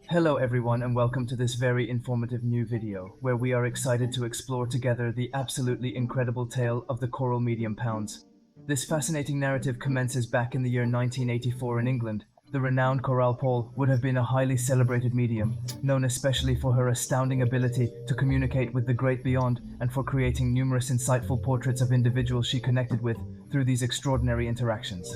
Hello everyone and welcome to this very informative new video, where we are excited to explore together the absolutely incredible tale of the coral medium Pounds. This fascinating narrative commences back in the year 1984 in England. The renowned Coral Paul would have been a highly celebrated medium, known especially for her astounding ability to communicate with the great beyond and for creating numerous insightful portraits of individuals she connected with through these extraordinary interactions.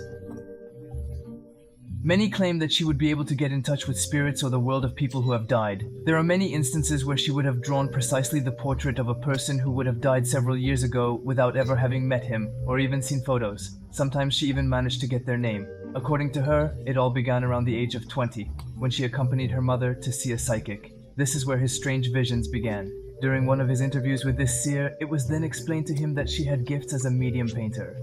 Many claim that she would be able to get in touch with spirits or the world of people who have died. There are many instances where she would have drawn precisely the portrait of a person who would have died several years ago without ever having met him or even seen photos. Sometimes she even managed to get their name. According to her, it all began around the age of 20, when she accompanied her mother to see a psychic. This is where his strange visions began. During one of his interviews with this seer, it was then explained to him that she had gifts as a medium painter,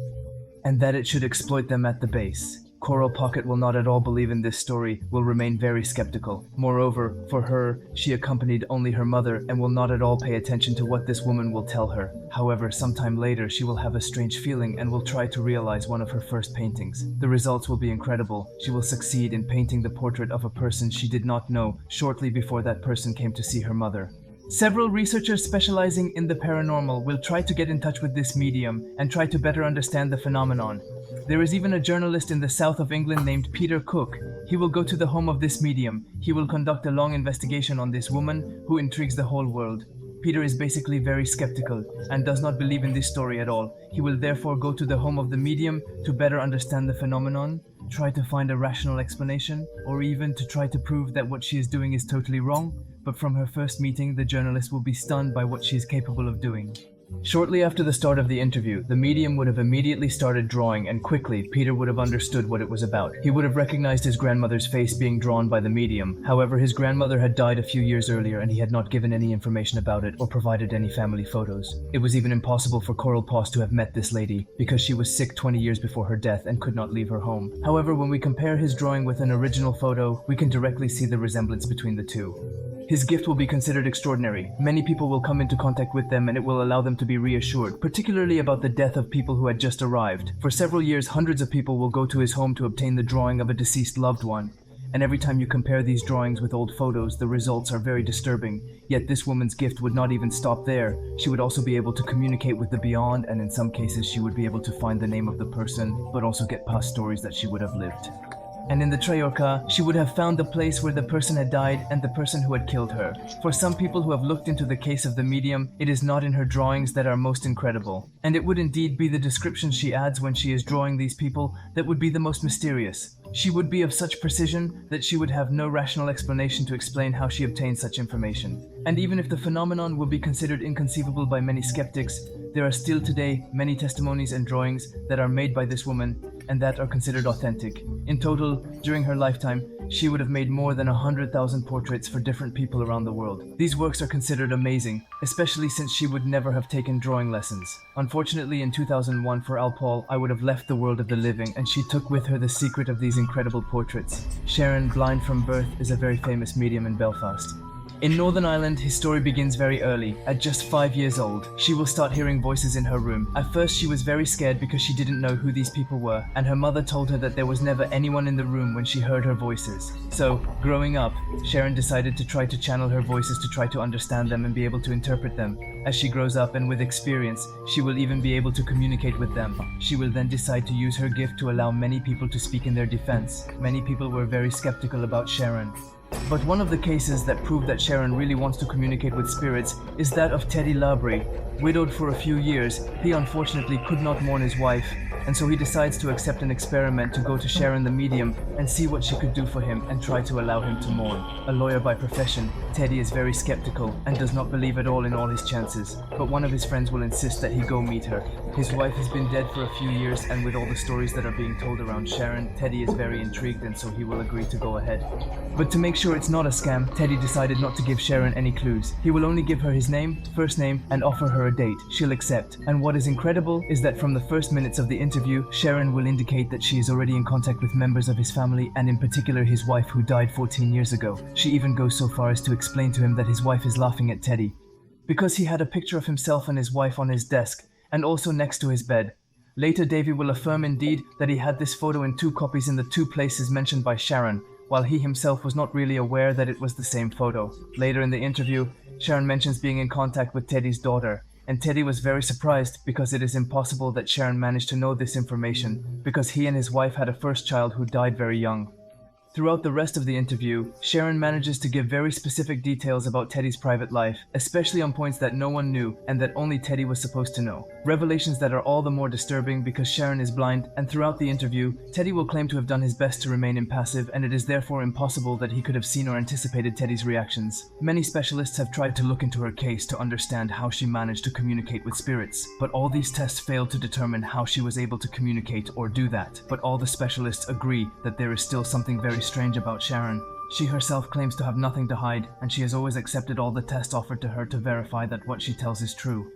and that it should exploit them at the base. Coral Pocket will not at all believe in this story, will remain very skeptical. Moreover, for her, she accompanied only her mother and will not at all pay attention to what this woman will tell her. However, sometime later she will have a strange feeling and will try to realize one of her first paintings. The results will be incredible. She will succeed in painting the portrait of a person she did not know shortly before that person came to see her mother. Several researchers specializing in the paranormal will try to get in touch with this medium and try to better understand the phenomenon. There is even a journalist in the south of England named Peter Cook. He will go to the home of this medium. He will conduct a long investigation on this woman who intrigues the whole world. Peter is basically very skeptical and does not believe in this story at all. He will therefore go to the home of the medium to better understand the phenomenon, try to find a rational explanation, or even to try to prove that what she is doing is totally wrong. But from her first meeting, the journalist will be stunned by what she is capable of doing. Shortly after the start of the interview, the medium would have immediately started drawing, and quickly Peter would have understood what it was about. He would have recognized his grandmother's face being drawn by the medium. However, his grandmother had died a few years earlier and he had not given any information about it or provided any family photos. It was even impossible for Coral Paws to have met this lady, because she was sick 20 years before her death and could not leave her home. However, when we compare his drawing with an original photo, we can directly see the resemblance between the two. His gift will be considered extraordinary. Many people will come into contact with them and it will allow them to be reassured, particularly about the death of people who had just arrived. For several years, hundreds of people will go to his home to obtain the drawing of a deceased loved one. And every time you compare these drawings with old photos, the results are very disturbing. Yet this woman's gift would not even stop there. She would also be able to communicate with the beyond, and in some cases she would be able to find the name of the person, but also get past stories that she would have lived. And in the Trajorka, she would have found the place where the person had died and the person who had killed her. For some people who have looked into the case of the medium, it is not in her drawings that are most incredible. And it would indeed be the description she adds when she is drawing these people that would be the most mysterious. She would be of such precision that she would have no rational explanation to explain how she obtained such information. And even if the phenomenon will be considered inconceivable by many skeptics, there are still today many testimonies and drawings that are made by this woman and that are considered authentic. In total, during her lifetime, she would have made more than 100,000 portraits for different people around the world. These works are considered amazing, especially since she would never have taken drawing lessons. Unfortunately, in 2001 for Paul, I would have left the world of the living, and she took with her the secret of these incredible portraits. Sharon, blind from birth, is a very famous medium in Belfast. In Northern Ireland, his story begins very early. At just 5 years old, she will start hearing voices in her room. At first, she was very scared because she didn't know who these people were, and her mother told her that there was never anyone in the room when she heard her voices. So, growing up, Sharon decided to try to channel her voices to try to understand them and be able to interpret them. As she grows up and with experience, she will even be able to communicate with them. She will then decide to use her gift to allow many people to speak in their defense. Many people were very skeptical about Sharon. But one of the cases that proved that Sharon really wants to communicate with spirits is that of Teddy Labrie. Widowed for a few years, he unfortunately could not mourn his wife, and so he decides to accept an experiment to go to Sharon the medium and see what she could do for him and try to allow him to mourn. A lawyer by profession, Teddy is very skeptical and does not believe at all in all his chances, but one of his friends will insist that he go meet her. His wife has been dead for a few years, and with all the stories that are being told around Sharon, Teddy is very intrigued, and so he will agree to go ahead. But to make sure it's not a scam, Teddy decided not to give Sharon any clues. He will only give her his name, first name, and offer her a date. She'll accept. And what is incredible is that from the first minutes of the interview, Sharon will indicate that she is already in contact with members of his family, and in particular his wife, who died 14 years ago. She even goes so far as to explain to him that his wife is laughing at Teddy because he had a picture of himself and his wife on his desk, and also next to his bed. Later, Davy will affirm indeed that he had this photo in 2 copies in the 2 places mentioned by Sharon, while he himself was not really aware that it was the same photo. Later in the interview, Sharon mentions being in contact with Teddy's daughter, and Teddy was very surprised because it is impossible that Sharon managed to know this information because he and his wife had a first child who died very young. Throughout the rest of the interview, Sharon manages to give very specific details about Teddy's private life, especially on points that no one knew and that only Teddy was supposed to know. Revelations that are all the more disturbing because Sharon is blind, and throughout the interview, Teddy will claim to have done his best to remain impassive, and it is therefore impossible that he could have seen or anticipated Teddy's reactions. Many specialists have tried to look into her case to understand how she managed to communicate with spirits, but all these tests failed to determine how she was able to communicate or do that. But all the specialists agree that there is still something very strange about Sharon. She herself claims to have nothing to hide, and she has always accepted all the tests offered to her to verify that what she tells is true.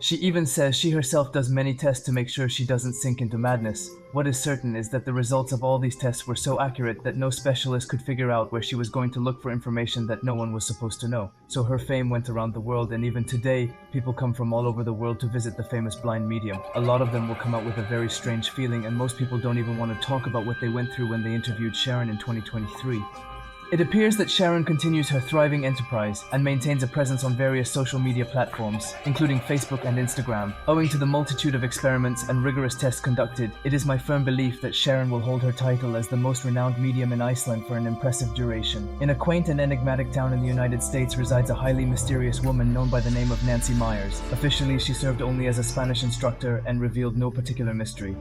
She even says she herself does many tests to make sure she doesn't sink into madness. What is certain is that the results of all these tests were so accurate that no specialist could figure out where she was going to look for information that no one was supposed to know. So her fame went around the world, and even today, people come from all over the world to visit the famous blind medium. A lot of them will come out with a very strange feeling, and most people don't even want to talk about what they went through when they interviewed Sharon in 2023. It appears that Sharon continues her thriving enterprise and maintains a presence on various social media platforms, including Facebook and Instagram. Owing to the multitude of experiments and rigorous tests conducted, it is my firm belief that Sharon will hold her title as the most renowned medium in Iceland for an impressive duration. In a quaint and enigmatic town in the United States resides a highly mysterious woman known by the name of Nancy Myers. Officially, she served only as a Spanish instructor and revealed no particular mystery.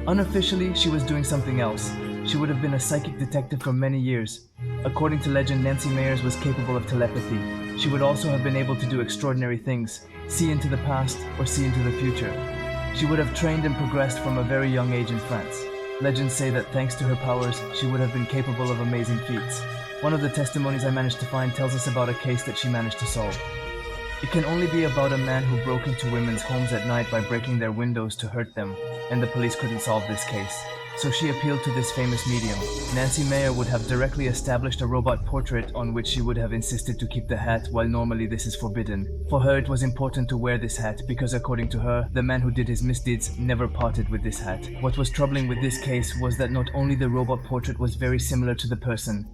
Unofficially, she was doing something else. She would have been a psychic detective for many years. According to legend, Nancy Myers was capable of telepathy. She would also have been able to do extraordinary things, see into the past or see into the future. She would have trained and progressed from a very young age in France. Legends say that thanks to her powers, she would have been capable of amazing feats. One of the testimonies I managed to find tells us about a case that she managed to solve. It can only be about a man who broke into women's homes at night by breaking their windows to hurt them, and the police couldn't solve this case. So she appealed to this famous medium. Nancy Myer would have directly established a robot portrait on which she would have insisted to keep the hat, while normally this is forbidden. For her, it was important to wear this hat because, according to her, the man who did his misdeeds never parted with this hat. What was troubling with this case was that not only the robot portrait was very similar to the person,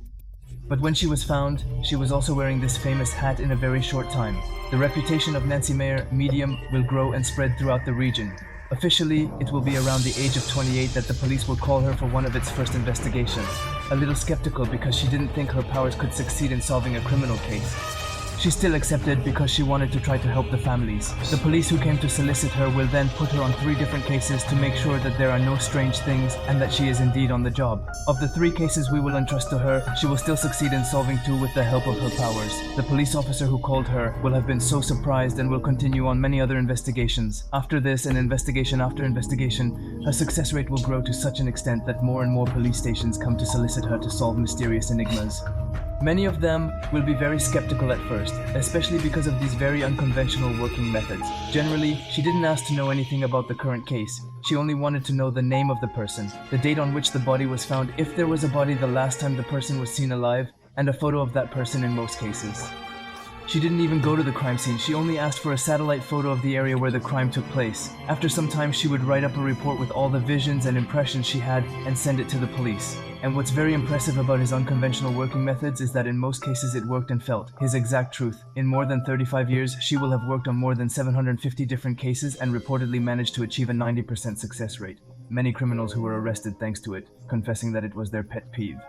but when she was found, she was also wearing this famous hat in a very short time. The reputation of Nancy Myer, medium, will grow and spread throughout the region. Officially, it will be around the age of 28 that the police will call her for one of its first investigations. A little skeptical because she didn't think her powers could succeed in solving a criminal case. She still accepted because she wanted to try to help the families. The police who came to solicit her will then put her on 3 different cases to make sure that there are no strange things and that she is indeed on the job. Of the 3 cases we will entrust to her, she will still succeed in solving 2 with the help of her powers. The police officer who called her will have been so surprised and will continue on many other investigations. After this, and investigation after investigation, her success rate will grow to such an extent that more and more police stations come to solicit her to solve mysterious enigmas. Many of them will be very skeptical at first, especially because of these very unconventional working methods. Generally, she didn't ask to know anything about the current case. She only wanted to know the name of the person, the date on which the body was found, if there was a body the last time the person was seen alive, and a photo of that person in most cases. She didn't even go to the crime scene. She only asked for a satellite photo of the area where the crime took place. After some time, she would write up a report with all the visions and impressions she had and send it to the police. And what's very impressive about his unconventional working methods is that in most cases it worked and felt his exact truth. In more than 35 years, she will have worked on more than 750 different cases and reportedly managed to achieve a 90% success rate. Many criminals who were arrested thanks to it, confessing that it was their pet peeve.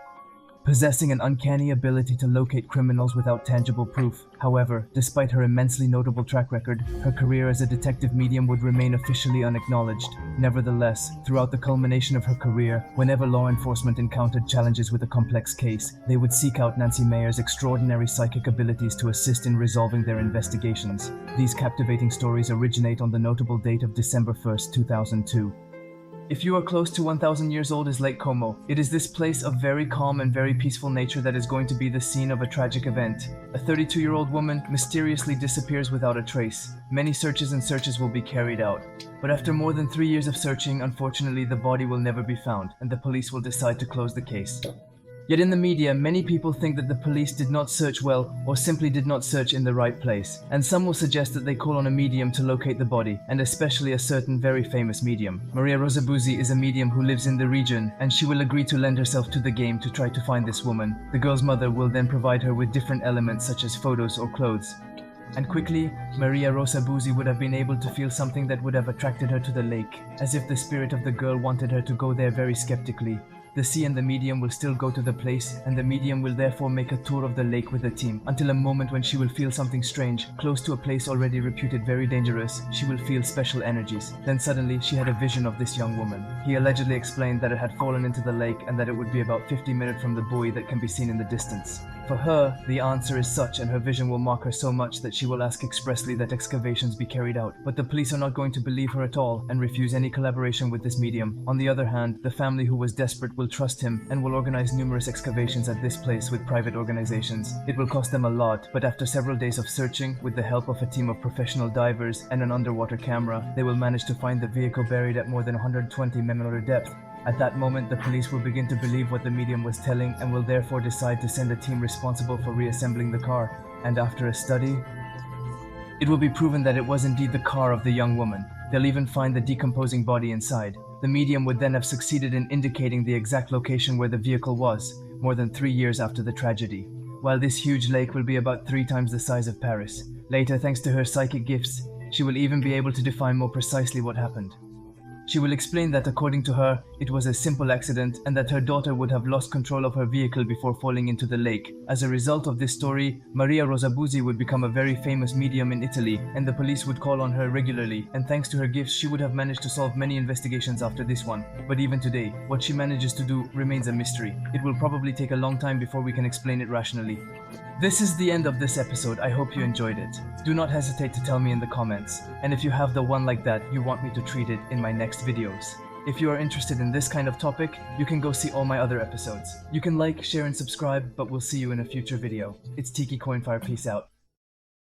Possessing an uncanny ability to locate criminals without tangible proof. However, despite her immensely notable track record, her career as a detective medium would remain officially unacknowledged. Nevertheless, throughout the culmination of her career, whenever law enforcement encountered challenges with a complex case, they would seek out Nancy Myer's extraordinary psychic abilities to assist in resolving their investigations. These captivating stories originate on the notable date of December 1st, 2002. If you are close to 1,000 years old is Lake Como. It is this place of very calm and very peaceful nature that is going to be the scene of a tragic event. A 32-year-old woman mysteriously disappears without a trace. Many searches and searches will be carried out. But after more than 3 years of searching, unfortunately the body will never be found, and the police will decide to close the case. Yet in the media, many people think that the police did not search well or simply did not search in the right place. And some will suggest that they call on a medium to locate the body, and especially a certain very famous medium. Maria Rosa Busi is a medium who lives in the region, and she will agree to lend herself to the game to try to find this woman. The girl's mother will then provide her with different elements such as photos or clothes. And quickly, Maria Rosa Busi would have been able to feel something that would have attracted her to the lake, as if the spirit of the girl wanted her to go there very skeptically. The sea and the medium will still go to the place, and the medium will therefore make a tour of the lake with the team, until a moment when she will feel something strange, close to a place already reputed very dangerous. She will feel special energies. Then suddenly, she had a vision of this young woman. He allegedly explained that it had fallen into the lake and that it would be about 50 minutes from the buoy that can be seen in the distance. For her, the answer is such, and her vision will mark her so much that she will ask expressly that excavations be carried out. But the police are not going to believe her at all and refuse any collaboration with this medium. On the other hand, the family who was desperate will trust him and will organize numerous excavations at this place with private organizations. It will cost them a lot, but after several days of searching, with the help of a team of professional divers and an underwater camera, they will manage to find the vehicle buried at more than 120 meter depth. At that moment, the police will begin to believe what the medium was telling and will therefore decide to send a team responsible for reassembling the car. And after a study, it will be proven that it was indeed the car of the young woman. They'll even find the decomposing body inside. The medium would then have succeeded in indicating the exact location where the vehicle was, more than 3 years after the tragedy. While this huge lake will be about 3 times the size of Paris. Later, thanks to her psychic gifts, she will even be able to define more precisely what happened. She will explain that according to her, it was a simple accident and that her daughter would have lost control of her vehicle before falling into the lake. As a result of this story, Maria Rosa Busi would become a very famous medium in Italy, and the police would call on her regularly, and thanks to her gifts she would have managed to solve many investigations after this one. But even today, what she manages to do remains a mystery. It will probably take a long time before we can explain it rationally. This is the end of this episode. I hope you enjoyed it. Do not hesitate to tell me in the comments, and if you have the one like that you want me to treat it in my next videos. If you are interested in this kind of topic, you can go see all my other episodes. You can like, share, and subscribe, but we'll see you in a future video. It's Tiki Coinfire, peace out.